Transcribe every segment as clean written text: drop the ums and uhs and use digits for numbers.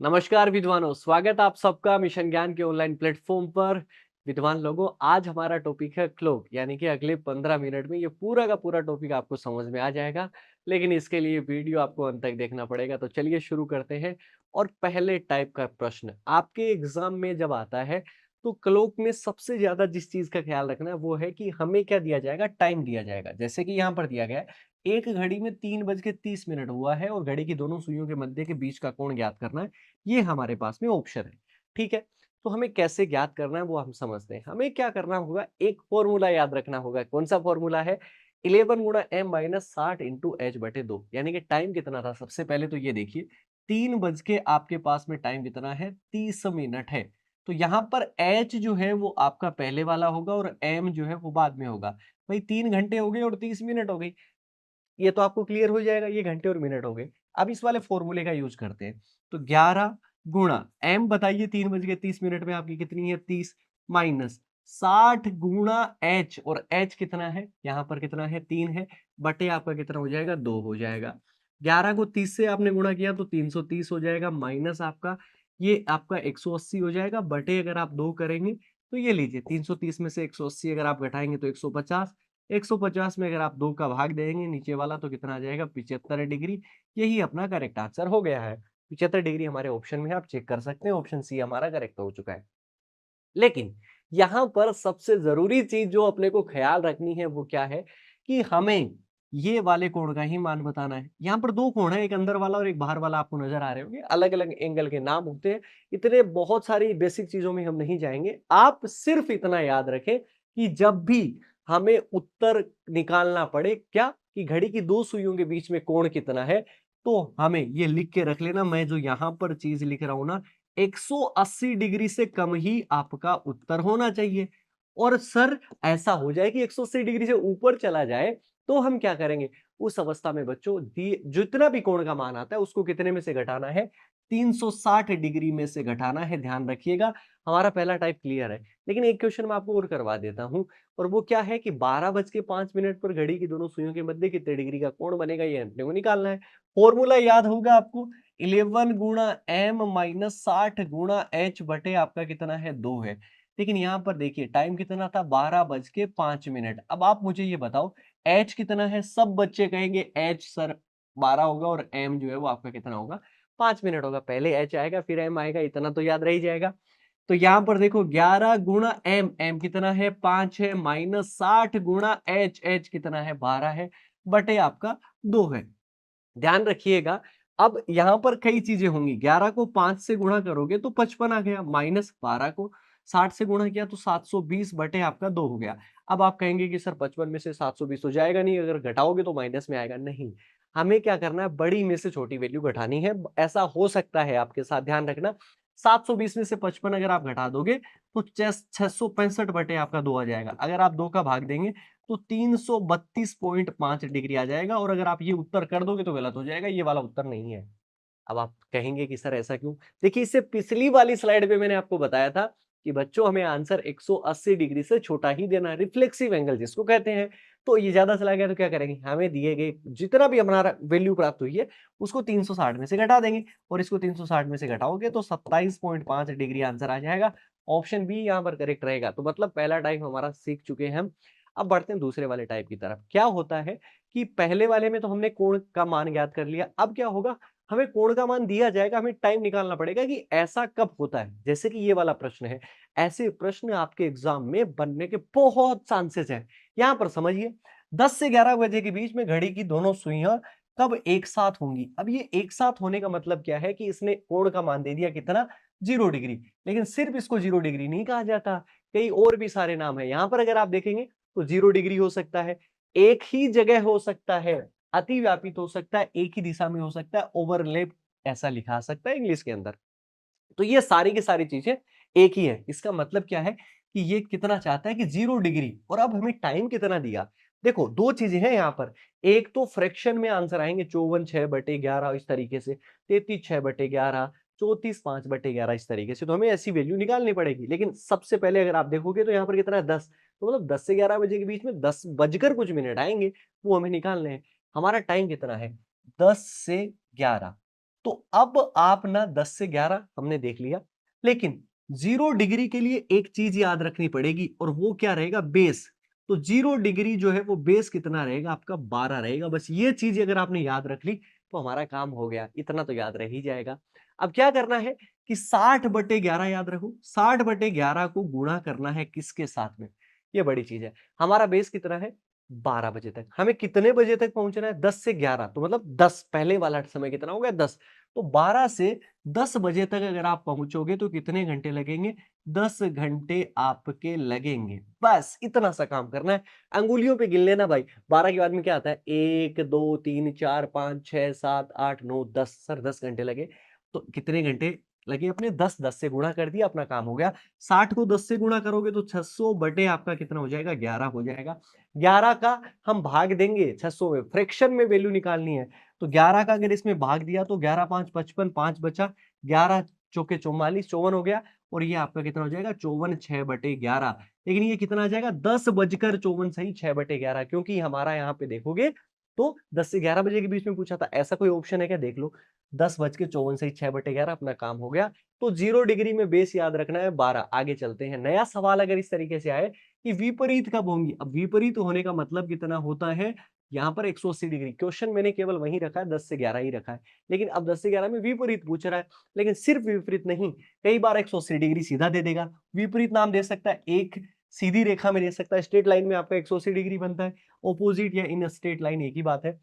नमस्कार विद्वानों, स्वागत आप सबका मिशन ज्ञान के ऑनलाइन प्लेटफॉर्म पर। विद्वान लोगों, आज हमारा टॉपिक है क्लॉक, यानी कि अगले 15 मिनट में ये पूरा का पूरा टॉपिक आपको समझ में आ जाएगा। लेकिन इसके लिए वीडियो आपको अंत तक देखना पड़ेगा। तो चलिए शुरू करते हैं। और पहले टाइप का प्रश्न आपके एग्जाम में जब आता है, तो क्लॉक में सबसे ज्यादा जिस चीज का ख्याल रखना है वो है कि हमें क्या दिया जाएगा, टाइम दिया जाएगा। जैसे कि यहाँ पर दिया गया है, एक घड़ी में 3:30 हुआ है और घड़ी की दोनों सुइयों के मध्य के बीच का कोण ज्ञात करना है। ये हमारे पास में ऑप्शन है। ठीक है। तो हमें कैसे ज्ञात करना है वो हम समझते हैं। हमें क्या करना होगा, एक फॉर्मूला याद रखना होगा। कौन सा फॉर्मूला है? 11 गुणा एम माइनस 60 इंटू एच बटे 2। यानी कि टाइम कितना था, सबसे पहले तो ये देखिए, 3 बज के आपके पास में टाइम कितना है, 30 मिनट है। तो यहाँ पर एच जो है वो आपका पहले वाला होगा और एम जो है वो बाद में होगा। भाई 3 घंटे हो गए और 30 मिनट हो गई। ये तो आपको क्लियर हो जाएगा, ये घंटे और मिनट हो गए। अब इस वाले फॉर्मूले का यूज करते हैं। तो 11 गुणा एम, बताइए 3:30 में आपकी कितनी है, 30, माइनस 60 गुणा एच, और एच कितना है, यहाँ पर कितना है, 3 है, बटे आपका कितना हो जाएगा, 2 हो जाएगा। 11 को 30 से आपने गुणा किया तो 330 हो जाएगा, माइनस आपका ये आपका 180 हो जाएगा, बटे अगर आप 2 करेंगे तो ये लीजिए 330 में से 180 अगर आप घटाएंगे तो 150, 150 में अगर आप 2 का भाग देंगे नीचे वाला तो कितना आ जाएगा, 75 डिग्री। यही अपना करेक्ट आंसर हो गया है। 75 डिग्री हमारे ऑप्शन में है, आप चेक कर सकते हैं, ऑप्शन सी हमारा करेक्ट हो चुका है। लेकिन यहाँ पर सबसे जरूरी चीज जो अपने को ख्याल रखनी है वो क्या है, कि हमें ये वाले कोण का ही मान बताना है। यहाँ पर दो कोण है, एक अंदर वाला और एक बाहर वाला, आपको नजर आ रहे होंगे। अलग अलग एंगल के नाम होते हैं। इतने बहुत सारी बेसिक चीजों में हम नहीं जाएंगे। आप सिर्फ इतना याद रखें कि जब भी हमें उत्तर निकालना पड़े, क्या कि घड़ी की दो सुइयों के बीच में कोण कितना है, तो हमें ये लिख के रख लेना। मैं जो यहाँ पर चीज लिख रहा हूं ना, 180 डिग्री से कम ही आपका उत्तर होना चाहिए। और सर ऐसा हो जाए कि 180 डिग्री से ऊपर चला जाए, तो हम क्या करेंगे? उस अवस्था में बच्चों जितना भी कोण का मान आता है उसको कितने में से घटाना है, 360 डिग्री में से घटाना है। ध्यान रखिएगा। हमारा पहला टाइप क्लियर है। लेकिन एक क्वेश्चन मैं आपको और करवा देता हूं, और वो क्या है कि 12:05 पर घड़ी की दोनों सुइयों के मध्य कितने डिग्री का कोण बनेगा, ये अपने को निकालना है। फॉर्मूला याद होगा आपको, 11 गुणा एम माइनस 60 गुणा एच बटे आपका कितना है, 2 है। लेकिन यहाँ पर देखिए टाइम कितना था, 12:05। अब आप मुझे ये बताओ, एच कितना है? सब बच्चे कहेंगे एच सर 12 होगा, और एम जो है वो आपका कितना होगा, 5 मिनट होगा। पहले एच आएगा फिर एम आएगा, इतना तो याद रह ही जाएगा। तो यहाँ पर देखो 11 गुणा एम, एम कितना है, 5 है, माइनस 60 गुणा एच, एच कितना है, 12 है, बटे आपका 2 है। ध्यान रखिएगा। अब यहां पर कई चीजें होंगी। 11 को 5 से गुणा करोगे तो 55 आ गया, माइनस 12 को 60 से गुणा किया तो 720 बटे आपका 2 हो गया। अब आप कहेंगे कि सर 55 में से 720 तो जाएगा नहीं, अगर घटाओगे तो माइनस में आएगा। नहीं, हमें क्या करना है, बड़ी में से छोटी वैल्यू घटानी है। ऐसा हो सकता है आपके साथ, ध्यान रखना। 720 में से 55 अगर आप घटा दोगे तो 665 बटे आपका 2 आ जाएगा। अगर आप 2 का भाग देंगे तो 332.5 डिग्री आ जाएगा। और अगर आप ये उत्तर कर दोगे तो गलत हो जाएगा, ये वाला उत्तर नहीं है। अब आप कहेंगे कि सर ऐसा क्यों? देखिए, इससे पिछली वाली स्लाइड पे मैंने आपको बताया था कि बच्चों हमें आंसर 180 डिग्री से छोटा ही देना है, रिफ्लेक्सिव एंगल जिसको कहते हैं। तो ये ज्यादा चला गया तो क्या करेंगे, हमें दिए गए जितना भी हमारा वैल्यू प्राप्त हुई है उसको 360 में से घटा देंगे, और इसको 360 में से घटाओगे तो 27.5 डिग्री आंसर आ जाएगा। ऑप्शन बी यहाँ पर करेक्ट रहेगा। तो मतलब पहला टाइप हमारा सीख चुके हैं हम। अब बढ़ते हैं दूसरे वाले टाइप की तरफ। क्या होता है कि पहले वाले में तो हमने कोण का मान ज्ञात कर लिया। अब क्या होगा, हमें कोण का मान दिया जाएगा, हमें टाइम निकालना पड़ेगा कि ऐसा कब होता है। जैसे कि ये वाला प्रश्न है, ऐसे प्रश्न आपके एग्जाम में बनने के बहुत चांसेस हैं। यहां पर समझिए, 10 से 11 बजे के बीच में घड़ी की दोनों सुइयां कब एक साथ होंगी। अब ये एक साथ होने का मतलब क्या है कि इसने कोण का मान दे दिया कितना, 0 डिग्री। लेकिन सिर्फ इसको 0 डिग्री नहीं कहा जाता, कई और भी सारे नाम है। यहां पर अगर आप देखेंगे तो 0 डिग्री हो सकता है, एक ही जगह हो सकता है, अतिव्यापित हो सकता है, एक ही दिशा में हो सकता है, ओवरलैप ऐसा लिखा सकता है इंग्लिश के अंदर। तो ये सारी की सारी चीजें एक ही है। इसका मतलब क्या है कि ये कितना चाहता है कि 0 डिग्री, और अब हमें टाइम कितना दिया। देखो दो चीजें हैं यहाँ पर, एक तो फ्रैक्शन में आंसर आएंगे, 54/6/11 इस तरीके से, 33/6/11, 34/5/11 इस तरीके से। तो हमें ऐसी वैल्यू निकालनी पड़ेगी। लेकिन सबसे पहले अगर आप देखोगे तो यहाँ पर कितना है, 10। तो मतलब 10 से 11 बजे के बीच में 10 बजकर कुछ मिनट आएंगे, वो हमें निकालने हैं। हमारा टाइम कितना है, 10 से 11। तो अब आप ना 10 से 11 हमने देख लिया, लेकिन 0 डिग्री के लिए एक चीज याद रखनी पड़ेगी और वो क्या रहेगा, बेस। तो 0 डिग्री जो है वो बेस कितना रहेगा आपका, 12 रहेगा। बस ये चीज अगर आपने याद रख ली तो हमारा काम हो गया, इतना तो याद रह ही जाएगा। अब क्या करना है कि 60/11 याद रखो, 60/11 को गुणा करना है किसके साथ में, ये बड़ी चीज है। हमारा बेस कितना है, 12 बजे तक। हमें कितने बजे तक पहुंचना है, 10 से 11, तो मतलब 10, पहले वाला समय कितना हो गया, 10। तो 12 से 10 बजे तक अगर आप पहुंचोगे तो कितने घंटे लगेंगे, 10 घंटे आपके लगेंगे। बस इतना सा काम करना है, अंगुलियों पे गिन लेना भाई। 12 के बाद में क्या आता है, 1 2 3 4 5 6 7 8 9 10, सर 10 घंटे लगे। तो कितने घंटे लगे अपने, 10, 10 से गुणा कर दिया, अपना काम हो गया। 60 को 10 से गुणा करोगे तो 600 बटे आपका कितना हो जाएगा, 11 हो जाएगा। 11 का हम भाग देंगे 600 में, फ्रैक्शन में वैल्यू निकालनी है। तो 11 का अगर इसमें भाग दिया तो 11 5 55, 5 बचा, 11 चौके 44, 54 हो गया। और ये आपका कितना हो जाएगा, 54 6/11। लेकिन ये कितना आ जाएगा, 10 बजकर 54 सही, 6/11, क्योंकि हमारा यहाँ पे देखोगे तो 10 से 11 बजे के बीच में पूछा था। ऐसा कोई ऑप्शन है क्या, देख लो। 10 बज के 54 सही, 6/11, अपना काम हो गया। तो 0 डिग्री में बेस याद रखना है 12। आगे चलते हैं, नया सवाल अगर इस तरीके से आए कि विपरीत कब होंगी। अब विपरीत होने का मतलब कितना होता है, यहाँ पर 180 डिग्री। क्वेश्चन मैंने केवल वही रखा है, 10 से 11 ही रखा है, लेकिन अब 10 से 11 में विपरीत पूछ रहा है। लेकिन सिर्फ विपरीत नहीं, कई बार 180 डिग्री सीधा दे देगा, विपरीत नाम दे सकता है, एक सीधी रेखा में दे सकता है। स्ट्रेट लाइन में आपका 180 डिग्री बनता है, ऑपोजिट या इन स्ट्रेट लाइन एक ही बात है।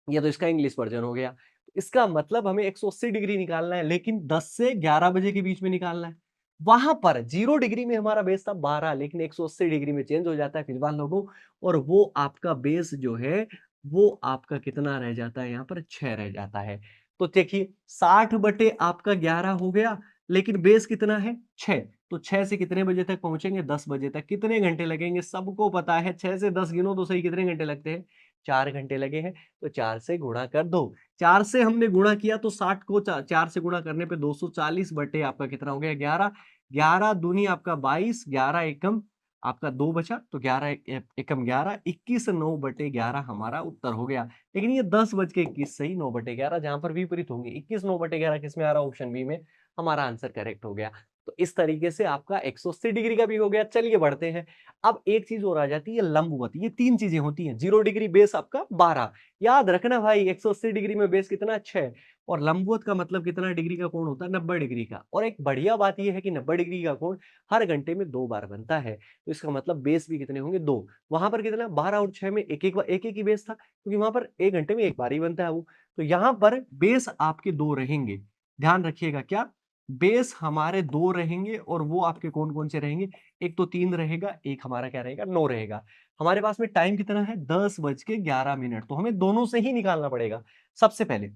ये तो इसका इंग्लिश वर्जन हो गया। इसका मतलब हमें 180 डिग्री निकालना है, लेकिन 10 से 11 बजे के बीच में निकालना है। वहां पर 0 डिग्री में हमारा बेस था 12, लेकिन 180 डिग्री में चेंज हो जाता है फिलहाल लोगों, और वो आपका बेस जो है वो आपका कितना रह जाता है, यहाँ पर 6 रह जाता है। तो देखिए 60 बटे आपका 11 हो गया, लेकिन बेस कितना है, 6। तो 6 से कितने बजे तक पहुंचेंगे, 10 बजे तक। कितने घंटे लगेंगे, सबको पता है। 6 से 10 गिनो तो सही, कितने घंटे लगते हैं, 4 घंटे लगे हैं। तो 4 से गुणा कर दो। 4 से हमने गुणा किया तो 60 को 4 से गुणा करने पे 240 बटे आपका कितना हो गया, 11। 11 दूनी आपका 22, 11 एकम आपका 2 बचा, तो 11 एकम 11, 21 9/11 हमारा उत्तर हो गया। लेकिन ये 10 बज के 21 सही, 9/11 जहां पर विपरीत होंगे। 21 9/11 किसमें आ रहा है, ऑप्शन बी में। हमारा आंसर करेक्ट हो गया। तो इस तरीके से आपका 180 डिग्री का भी हो गया। चलिए बढ़ते हैं। अब एक चीज और आ जाती है, लंबवत। ये 3 चीजें होती हैं। 0 डिग्री बेस आपका 12, याद रखना भाई। 180 डिग्री में बेस कितना, 6। और लंबवत का मतलब कितना डिग्री का कोण होता है, 90 डिग्री का। और एक बढ़िया बात यह है कि 90 डिग्री का कोण हर घंटे में 2 बार बनता है। तो इसका मतलब बेस भी कितने होंगे, 2। वहां पर कितना, 12 और 6 में एक एक ही बेस था, क्योंकि वहां पर एक घंटे में एक बार ही बनता है वो। तो यहाँ पर बेस आपके 2 रहेंगे। ध्यान रखिएगा, क्या बेस हमारे 2 रहेंगे, और वो आपके कौन कौन से रहेंगे, एक तो 3 रहेगा, एक हमारा क्या रहेगा, 9 रहेगा। हमारे पास में टाइम कितना है, 10 बज के 11 मिनट। तो हमें दोनों से ही निकालना पड़ेगा। सबसे पहले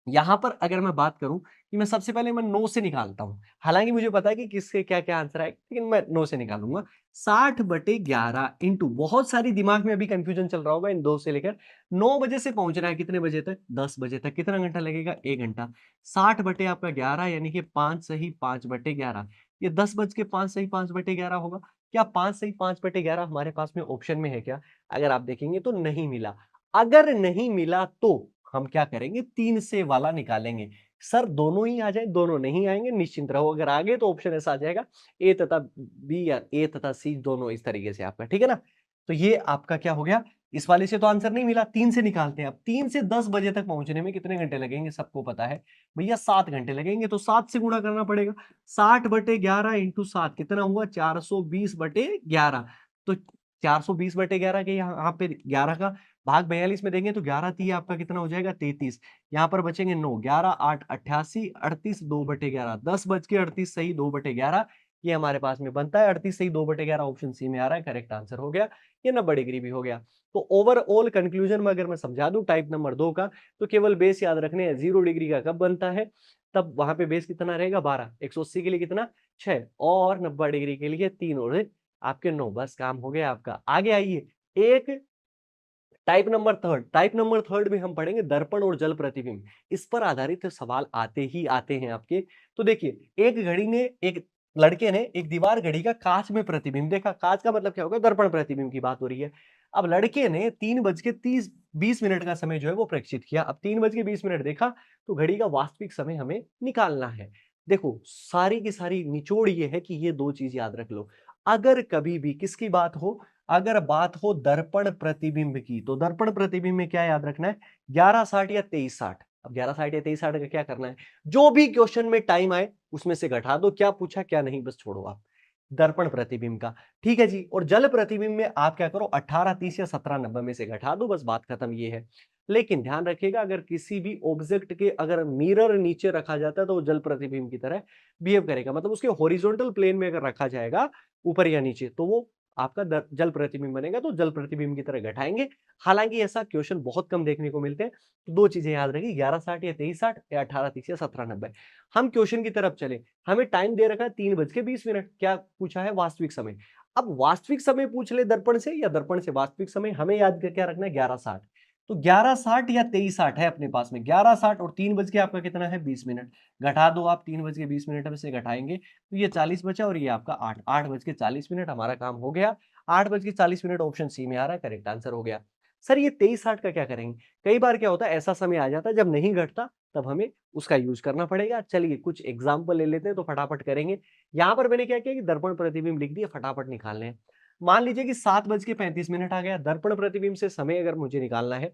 यहाँ पर अगर मैं बात करूं कि मैं सबसे पहले मैं 9 से निकालता हूं, हालांकि मुझे पता है कि किसके क्या क्या आंसर आएगा, लेकिन मैं 9 से निकालूंगा। 60/11 इंटू, बहुत सारी दिमाग में अभी कंफ्यूजन चल रहा होगा इन 2 से लेकर। 9 बजे से पहुंचना है कितने बजे तक, 10 बजे तक। कितना घंटा लगेगा, 1 घंटा। 60 बटे आपका 11, यानी कि 5 सही 5/11। ये 10 बज के 5 सही 5/11 होगा। क्या 5 सही 5/11 हमारे पास में ऑप्शन में है क्या, अगर आप देखेंगे तो नहीं मिला। अगर नहीं मिला तो हम क्या करेंगे, 3 से वाला निकालेंगे। सर दोनों ही आ जाए, दोनों नहीं आएंगे, निश्चिंत रहो। अगर आगे तो ऑप्शन ऐसा आ जाएगा, ए तथा बी या ए तथा सी दोनों, इस तरीके से आपका, ठीक है ना। तो ये आपका क्या हो गया, इस वाले से तो आंसर नहीं मिला, 3 से निकालते हैं। अब 3 से 10 बजे तक पहुंचने में कितने घंटे लगेंगे, सबको पता है भैया, 7 घंटे लगेंगे। तो 7 से गुणा करना पड़ेगा। 60/11 इंटू 7 कितना हुआ, 420/11। तो 420/11 के यहाँ पे 11 का भाग 42 में देंगे तो 11 तिया आपका कितना हो जाएगा, 33। यहाँ पर बचेंगे 9, 11 8 88, 38 2/11, 10 बज के 38 सही 2/11। ये हमारे पास में बनता है 38 सही 2/11, ऑप्शन सी में आ रहा है, करेक्ट आंसर हो गया। ये 90 डिग्री भी हो गया। तो ओवरऑल कंक्लूजन में अगर मैं समझा दूं टाइप नंबर 2 का, तो केवल बेस याद रखने हैं। 0 डिग्री का कब बनता है, तब वहां पे बेस कितना रहेगा, 12। 180 के लिए कितना, 6, और 90 डिग्री के लिए 3 और आपके 9। बस काम हो गया आपका। आगे आइए, एक टाइप नंबर थर्ड में हम पढ़ेंगे दर्पण और जल प्रतिबिंब। इस पर आधारित सवाल आते ही आते हैं आपके। तो देखिए, एक लड़के ने एक दीवार घड़ी का कांच में प्रतिबिंब देखा। कांच का मतलब क्या होगा, दर्पण प्रतिबिंब की बात हो रही है। अब लड़के ने 3:20 का समय जो है वो प्रेक्षित किया। अब 3:20 देखा तो घड़ी का वास्तविक समय हमें निकालना है। देखो, सारी की सारी निचोड़ ये है कि ये 2 चीज़ याद रख लो। अगर कभी भी किसकी बात हो, अगर बात हो दर्पण प्रतिबिंब की, तो दर्पण प्रतिबिंब में क्या याद रखना है, 11:60 या 23:60। अब 11:60 या 23:60 का क्या करना है, जो भी क्वेश्चन में टाइम आए उसमें से घटा दो, क्या पूछा क्या नहीं बस छोड़ो आप। दर्पण प्रतिबिंब का, ठीक है जी। और जल प्रतिबिंब में आप क्या करो, 18:30 या 17:90 में से घटा दो, बस बात खत्म ये है। लेकिन ध्यान रखिएगा, अगर किसी भी ऑब्जेक्ट के अगर मिरर नीचे रखा जाता है तो वो जल प्रतिबिंब की तरह बिहेव करेगा, मतलब उसके हॉरिजॉन्टल प्लेन में अगर रखा जाएगा ऊपर या नीचे तो वो आपका जल प्रतिबिंब बनेगा, तो जल प्रतिबिंब की तरह घटाएंगे। हालांकि ऐसा क्वेश्चन बहुत कम देखने को मिलते हैं। तो 2 चीजें याद रखिए, 11:60 या 23:60 या 18:30 या 17:90। हम क्वेश्चन की तरफ चले, हमें टाइम दे रखा है 3:20, क्या पूछा है, वास्तविक समय। अब वास्तविक समय पूछ ले दर्पण से या दर्पण से वास्तविक समय, हमें याद क्या रखना है, 11:60। तो 11:60 या 23:60 है अपने पास में, 11:60 और 3 बज के आपका कितना है, 20 मिनट। घटा दो आप, 3:20 में से घटाएंगे तो ये 40 बचा और ये आपका 8:40 हमारा काम हो गया। 8:40 ऑप्शन सी में आ रहा है, करेक्ट आंसर हो गया। सर ये 23:60 का क्या करेंगे? कई बार क्या होता है, ऐसा समय आ जाता है जब नहीं घटता, तब हमें उसका यूज करना पड़ेगा। चलिए कुछ एग्जाम्पल ले लेते हैं तो फटाफट करेंगे। यहाँ पर मैंने क्या किया कि दर्पण प्रतिबिंब लिख दिया, फटाफट निकालने हैं। मान लीजिए कि 7:35 आ गया, दर्पण प्रतिबिंब से समय अगर मुझे निकालना है,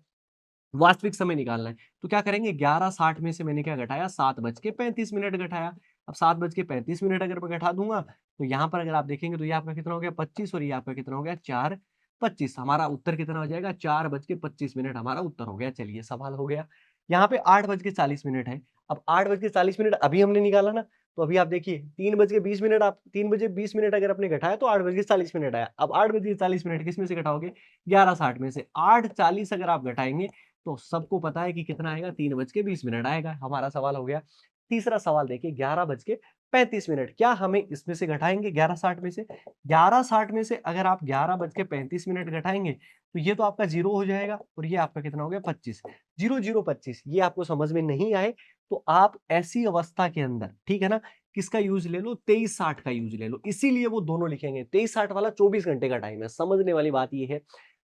वास्तविक समय निकालना है, तो क्या करेंगे, 11:60 में से मैंने क्या घटाया, 7:35 घटाया। अब 7:35 अगर मैं घटा दूंगा तो यहाँ पर अगर आप देखेंगे तो ये आपका कितना हो गया, 25, और ये आपका कितना हो गया, 4:25। हमारा उत्तर कितना हो जाएगा, 4:25 हमारा उत्तर हो गया। चलिए सवाल हो गया। यहाँ पे 8:40 है। अब 8:40 अभी हमने निकाला ना, तो अभी आप देखिए 3:20, आप 3:20 अगर आपने घटाया तो 8:40 आया। अब 8:40 किस में से घटाओगे, 11:60 में से। 8:40 अगर आप घटाएंगे तो सबको पता है कि कितना आएगा, 3:20 आएगा। हमारा सवाल हो गया। तीसरा सवाल देखिए, 11:35, क्या हमें इसमें से घटाएंगे 11:60 में से? 11:60 में से अगर आप 11:35 घटाएंगे तो ये तो आपका जीरो हो जाएगा, और ये आपका कितना हो गया, 25। 0025 ये आपको समझ में नहीं आए तो आप ऐसी अवस्था के अंदर, ठीक है ना, किसका यूज ले लो, 23:60 का यूज ले लो। इसीलिए वो दोनों लिखेंगे। 23:60 वाला 24 घंटे का टाइम है। समझने वाली बात ये है।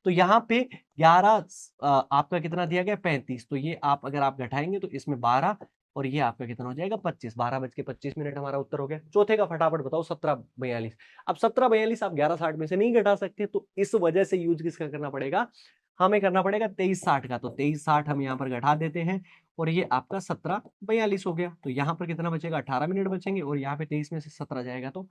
तो यहाँ पे 11 आपका कितना दिया गया, 35। तो ये आप अगर आप घटाएंगे तो इसमें 12, और ये आपका कितना हो जाएगा, 25। 12:25 हमारा उत्तर हो गया। चौथे का फटाफट बताओ, 17:42। अब 17:42 आप 11:60 में से नहीं घटा सकते, तो इस वजह से यूज किसका करना पड़ेगा, हमें करना पड़ेगा 23:60 का। तो 23:60 हम यहाँ पर घटा देते हैं, और ये आपका 17:42 हो गया। तो यहाँ पर कितना बचेगा, 18 मिनट बचेंगे, और यहाँ पे 23 में से 17 जाएगा तो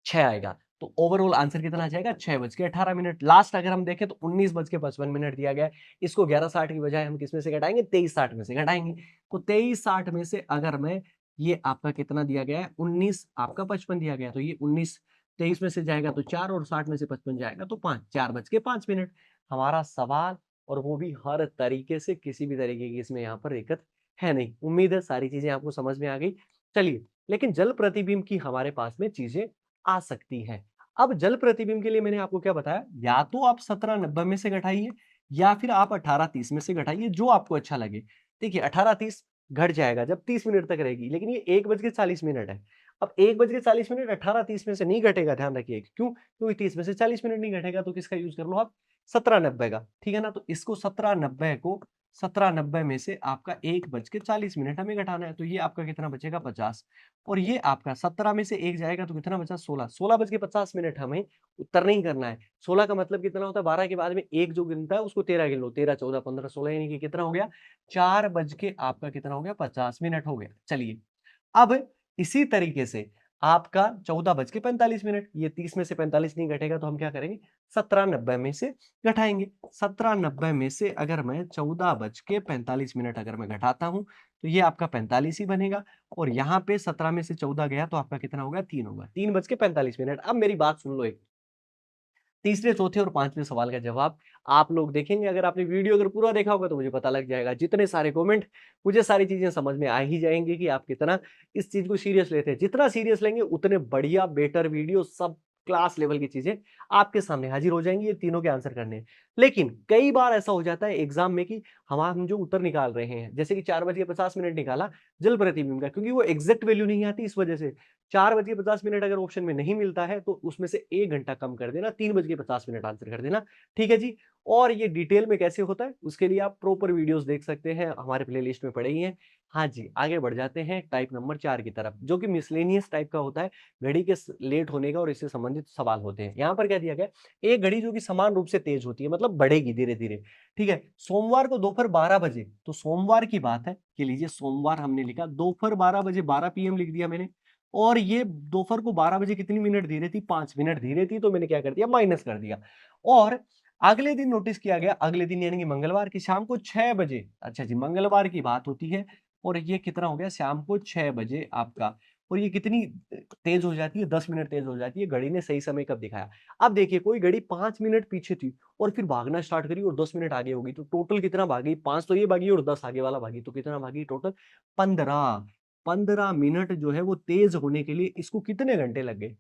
6 आएगा। तो ओवरऑल आंसर कितना आ जाएगा, 6:18। लास्ट अगर हम देखें तो 19:55 दिया गया है। इसको 11:60 की बजाय हम किस में से घटाएंगे, 23:60 में से घटाएंगे। तो 23:60 में से अगर मैं, ये आपका कितना दिया गया है, 19 आपका 55 दिया गया है, तो ये 19 23 में से जाएगा तो 4, और 60 में से 55 जाएगा तो 5, 4:05 हमारा सवाल। और वो भी हर तरीके से, किसी भी तरीके की इसमें यहाँ पर दिक्कत है नहीं। उम्मीद है सारी चीजें आपको समझ में आ गई। चलिए, लेकिन जल प्रतिबिंब की हमारे पास में चीजें आ सकती है। अब जल प्रतिबिंब के लिए मैंने आपको क्या बताया, या तो आप 17:90 में से घटाइए, या फिर आप 18:30 में से घटाइए, जो आपको अच्छा लगे। देखिए 18:30 घट जाएगा जब 30 मिनट तक रहेगी, लेकिन ये 1:40 है। अब 1:40 18:30 में से नहीं घटेगा, ध्यान रखिए। क्यों? क्योंकि 30 में से 40 मिनट नहीं घटेगा, तो किसका यूज कर लो आप, 17:90 का। ठीक है ना, तो इसको 17:90 में से आपका 1:40 हमें घटाना है, तो ये आपका कितना बचेगा, 50। और ये आपका 17 में से 1 जाएगा तो कितना बचा, 16। 16:50 हमें उत्तर नहीं करना है। 16 का मतलब कितना होता है, 12 के बाद में 1 जो गिनता है उसको 13 गिन लो। 13, 14, 15, 16 यानी कि कितना हो गया, 4 बज के आपका कितना हो गया, 50 मिनट हो गया। चलिए, अब इसी तरीके से आपका 14:45, ये 30 में से 45 नहीं घटेगा, तो हम क्या करेंगे, 17:90 में से घटाएंगे। 17:90 में से अगर मैं 14:45 अगर मैं घटाता हूं तो ये आपका 45 ही बनेगा, और यहाँ पे 17 में से 14 गया तो आपका कितना होगा, 3 होगा। 3:45। अब मेरी बात सुन लो, एक तीसरे, चौथे और पांचवें सवाल का जवाब आप लोग देखेंगे। अगर आपने वीडियो अगर पूरा देखा होगा तो मुझे पता लग जाएगा। जितने सारे कमेंट, मुझे सारी चीजें समझ में आ ही जाएंगी कि आप कितना इस चीज को सीरियस लेते हैं। जितना सीरियस लेंगे उतने बढ़िया बेटर वीडियो, सब क्लास लेवल की चीजें आपके सामने हाजिर हो जाएंगी, ये तीनों के आंसर करने हैं। लेकिन कई बार ऐसा हो जाता है एग्जाम में कि हम जो उत्तर निकाल रहे हैं, जैसे कि 4:50 निकाला, जल प्रतिबिंब का, क्योंकि वो एग्जैक्ट वैल्यू नहीं आती, इस वजह से 4:50 अगर ऑप्शन में नहीं मिलता है तो उसमें से 1 घंटा कम कर देना, 3:50 आंसर कर देना। ठीक है जी। और ये डिटेल में कैसे होता है उसके लिए आप प्रॉपर वीडियोस देख सकते हैं, हमारे प्लेलिस्ट में पड़े ही हैं। हाँ जी, आगे बढ़ जाते हैं टाइप नंबर 4 की तरफ, जो कि मिसलेनियस टाइप का होता है। घड़ी के लेट होने का और इससे संबंधित सवाल होते हैं। यहाँ पर क्या दिया गया, एक घड़ी जो कि समान रूप से तेज होती है, मतलब बढ़ेगी धीरे धीरे। ठीक है, सोमवार को दोपहर 12 बजे, तो सोमवार की बात है कि लीजिए सोमवार हमने लिखा दोपहर 12 बजे, 12 पीएम लिख दिया मैंने। और ये दोपहर को 12 बजे कितनी मिनट धीरे थी, 5 मिनट धीरे थी, तो मैंने क्या कर दिया, माइनस कर दिया। और अगले दिन नोटिस किया गया, अगले दिन यानी कि मंगलवार की शाम को 6 बजे, अच्छा जी मंगलवार की बात होती है, और ये कितना हो गया, शाम को 6 बजे आपका, और ये कितनी तेज हो जाती है, 10 मिनट तेज हो जाती है। घड़ी ने सही समय कब दिखाया। अब देखिए कोई घड़ी 5 मिनट पीछे थी और फिर भागना स्टार्ट करी और 10 मिनट आगे होगी, तो टोटल कितना भागी, 5 तो ये भागी और 10 आगे वाला भागी, तो कितना भागी टोटल 15। 15 मिनट जो है वो तेज होने के लिए इसको कितने घंटे लग गए।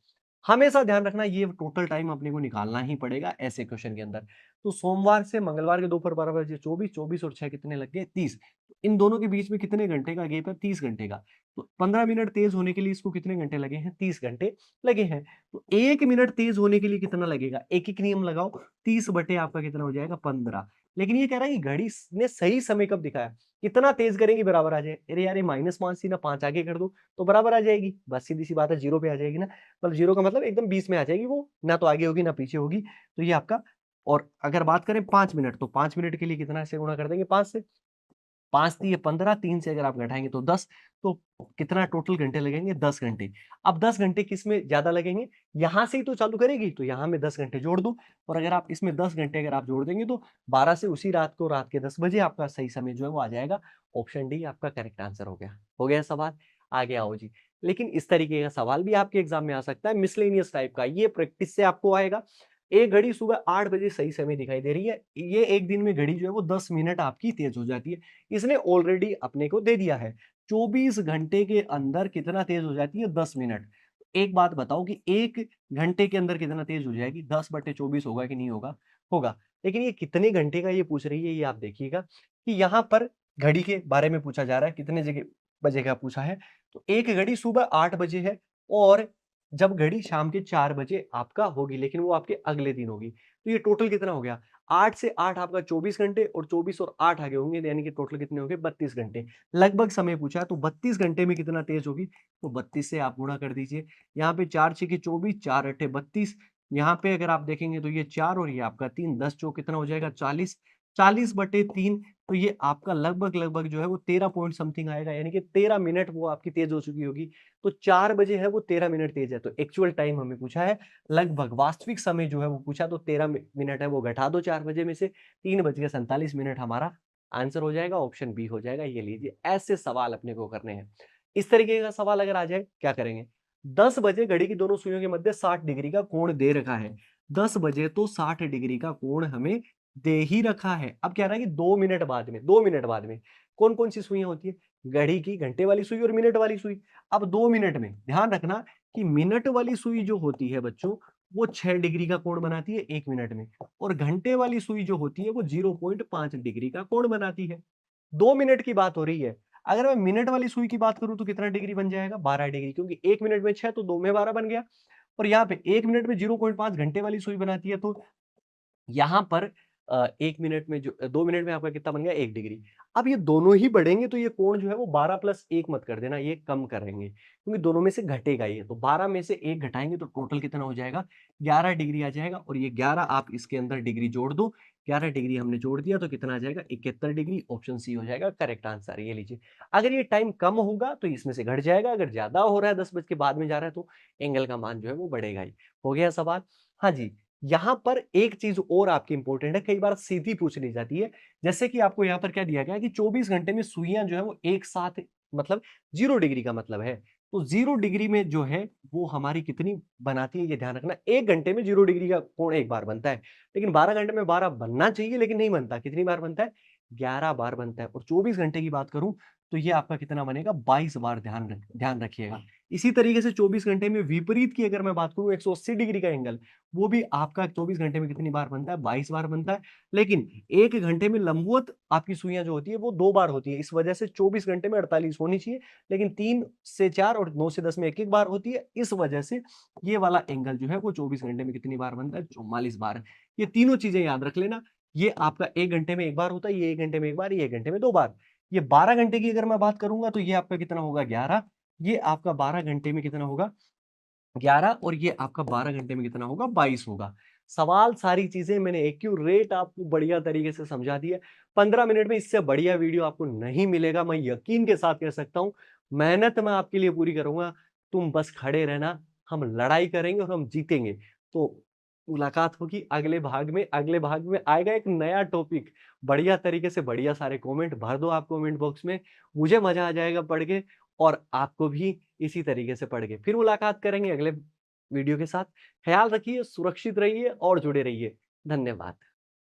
हमेशा ध्यान रखना ये टोटल टाइम अपने को निकालना ही पड़ेगा ऐसे क्वेश्चन के अंदर। तो सोमवार से मंगलवार के दोपहर 12 बजे 24, 24 और 6 कितने लग गए, 30। इन दोनों के बीच में कितने घंटे का गैप है, 30 घंटे का। तो 15 मिनट तेज होने के लिए इसको कितने घंटे लगे हैं, 30 घंटे लगे हैं। तो 1 मिनट तेज होने के लिए कितना लगेगा, एक-एक नियम लगाओ, 30 बटे आपका कितना हो जाएगा, 15। लेकिन ये कह रहा है कि घड़ी ने सही समय कब दिखाया, कितना तेज करेंगे बराबर आ जाए। अरे यार ये -5 थी ना, 5 आगे कर दो तो बराबर आ जाएगी, बस सीधी सी बात है, 0 पे आ जाएगी ना। मतलब 0 का मतलब एकदम 20 में आ जाएगी वो, ना तो आगे होगी ना पीछे होगी। तो ये आपका, और अगर बात करें 5 मिनट, तो 5 मिनट के लिए कितना से गुणा कर देंगे, 5 से। 5 तिये 15, 3 से अगर आप घटाएँगे तो 10, तो कितना टोटल घंटे लगेंगे, 10 घंटे। अब 10 घंटे किसमें ज़्यादा लगेंगे, यहाँ से ही तो चालू करेगी, तो यहाँ मैं 10 घंटे जोड़ दूँ, और अगर आप इसमें 10 घंटे अगर आप जोड़ देंगे तो 12 से उसी रात को, रात के 10 बजे आपका सही समय जो है वो आ जाएगा। ऑप्शन डी आपका करेक्ट आंसर हो गया। हो गया सवाल? आगे आओ जी। लेकिन इस तरीके का सवाल भी आपके एग्ज़ाम में आ सकता है मिसलेनियस टाइप का, ये प्रैक्टिस से आपको आएगा। एक घड़ी सुबह 8 बजे सही समय दिखाई दे रही है, ये एक दिन में घड़ी जो है वो 10 मिनट आपकी तेज़ हो जाती है। इसने ऑलरेडी अपने को दे दिया है। 24 घंटे के अंदर कितना तेज़ हो जाती है, 10 मिनट। एक बात बताओ कि 1 घंटे के अंदर कितना तेज़ हो जाएगी, 10/24 होगा कि नहीं होगा? होगा। लेकिन ये कितने घंटे का ये पूछ रही है, ये आप देखिएगा कि यहाँ पर घड़ी के बारे में पूछा जा रहा है, कितने जगह बजे का पूछा है। तो एक घड़ी सुबह 8 बजे है, और जब घड़ी शाम के 4 बजे आपका होगी, लेकिन वो आपके अगले दिन होगी। तो ये टोटल कितना हो गया? 8 से 8 आपका 24 घंटे, और 24 और 8 आगे होंगे, यानी कि टोटल कितने हो गए, 32 घंटे। लगभग समय पूछा है, तो 32 घंटे में कितना तेज होगी, तो 32 से आप गुणा कर दीजिए। यहाँ पे 4 छीके 24, 4 अट्ठे 32। यहाँ पे अगर आप देखेंगे तो ये 4 और ये आपका 3, 10 चौक कितना हो जाएगा, 40। 40/3, तो ये आपका लगभग-लगभग जो है वो 13 पॉइंट समथिंग आएगा, यानी कि 13 मिनट वो आपकी तेज़ हो चुकी होगी। तो 4 बजे है वो 13 मिनट तेज़ है, तो एक्चुअल टाइम हमें पूछा है, लगभग वास्तविक समय जो है वो पूछा, तो 13 मिनट है वो घटा दो 4 बजे में से, 3:47 हमारा आंसर हो जाएगा, ऑप्शन बी हो जाएगा। ये लीजिए, ऐसे सवाल अपने को करने हैं। इस तरीके का सवाल अगर आ जाए, क्या करेंगे? 10 बजे घड़ी की दोनों सुइयों के मध्य 60 डिग्री का कोण दे रखा है। 10 बजे तो 60 डिग्री का कोण हमें दे ही रखा है। अब कह रहा है कि 2 मिनट बाद में, 2 मिनट बाद में कौन-कौन सी सुइयाँ होती है? घड़ी की घंटे वाली सुई और मिनट वाली सुई। अब 2 मिनट में ध्यान रखना कि मिनट वाली सुई जो होती है बच्चों, वो 6 डिग्री का कोण बनाती है 1 मिनट में, और घंटे वाली सुई जो होती है वो 0.5 डिग्री का कोण बनाती है। 2 मिनट की बात हो रही है। अगर मैं मिनट वाली सुई की बात करूँ तो कितना डिग्री बन जाएगा? 12 डिग्री, क्योंकि 1 मिनट में 6 तो 2 में 12 बन गया। और यहाँ पे 1 मिनट में 0.5 घंटे वाली सुई बनाती है, तो यहाँ पर 1 मिनट में जो 2 मिनट में आपका कितना बन गया, 1 डिग्री। अब ये दोनों ही बढ़ेंगे तो ये कोण जो है वो 12 + 1 मत कर देना, ये कम करेंगे, क्योंकि दोनों में से घटेगा ये। तो 12 में से 1 घटाएँगे तो टोटल कितना हो जाएगा, 11 डिग्री आ जाएगा, और ये 11 आप इसके अंदर डिग्री जोड़ दो। 11 डिग्री हमने जोड़ दिया तो कितना आ जाएगा, 71 डिग्री, ऑप्शन सी हो जाएगा करेक्ट आंसर, ये लीजिए। अगर ये टाइम कम होगा तो इसमें से घट जाएगा, अगर ज़्यादा हो रहा है 10 बज के बाद में जा रहा है तो एंगल का मान जो है वो बढ़ेगा ही। हो गया सवाल? हाँ जी। यहाँ पर एक चीज़ और आपकी इम्पोर्टेंट है, कई बार सीधी पूछ ली जाती है। जैसे कि आपको यहाँ पर क्या दिया गया है कि 24 घंटे में सुइयाँ जो है वो एक साथ, मतलब 0 डिग्री का मतलब है। तो 0 डिग्री में जो है वो हमारी कितनी बनाती है, ये ध्यान रखना। 1 घंटे में 0 डिग्री का कोण 1 बार बनता है। लेकिन 12 घंटे में 12 बनना चाहिए, लेकिन नहीं बनता। कितनी बार बनता है? 11 बार बनता है। और 24 घंटे की बात करूँ तो ये आपका कितना बनेगा, 22 बार, ध्यान रखिएगा। इसी तरीके से 24 घंटे में विपरीत की अगर मैं बात करूँ 180 डिग्री का एंगल, वो भी आपका 24 घंटे में कितनी बार बनता है? 22 बार बनता है। लेकिन 1 घंटे में लंबवत आपकी सुइयाँ जो होती है वो 2 बार होती है। इस वजह से 24 घंटे में 48 होनी चाहिए, लेकिन 3 से 4 और 9 से 10 में 1-1 बार होती है। इस वजह से ये वाला एंगल जो है वो 24 घंटे में कितनी बार बनता है? 44 बार। ये तीनों चीज़ें याद रख लेना। ये आपका 1 घंटे में 1 बार होता है, ये 1 घंटे में 1 बार, ये 1 घंटे में 2 बार। ये 12 घंटे की अगर मैं बात करूँगा तो ये आपका कितना होगा? 11। ये आपका 12 घंटे में कितना होगा? 11 और ये आपका 12 घंटे में कितना होगा? 22 होगा। सवाल सारी चीज़ें मैंने एक्यूरेट आपको बढ़िया तरीके से समझा दी है। 15 मिनट में इससे बढ़िया वीडियो आपको नहीं मिलेगा, मैं यकीन के साथ कह सकता हूँ। मेहनत मैं आपके लिए पूरी करूँगा, तुम बस खड़े रहना, हम लड़ाई करेंगे और हम जीतेंगे। तो मुलाकात होगी अगले भाग में आएगा एक नया टॉपिक। बढ़िया तरीके से बढ़िया सारे कमेंट भर दो आप कमेंट बॉक्स में, मुझे मज़ा आ जाएगा पढ़ के और आपको भी इसी तरीके से पढ़ के। फिर मुलाकात करेंगे अगले वीडियो के साथ। ख़्याल रखिए, सुरक्षित रहिए और जुड़े रहिए। धन्यवाद।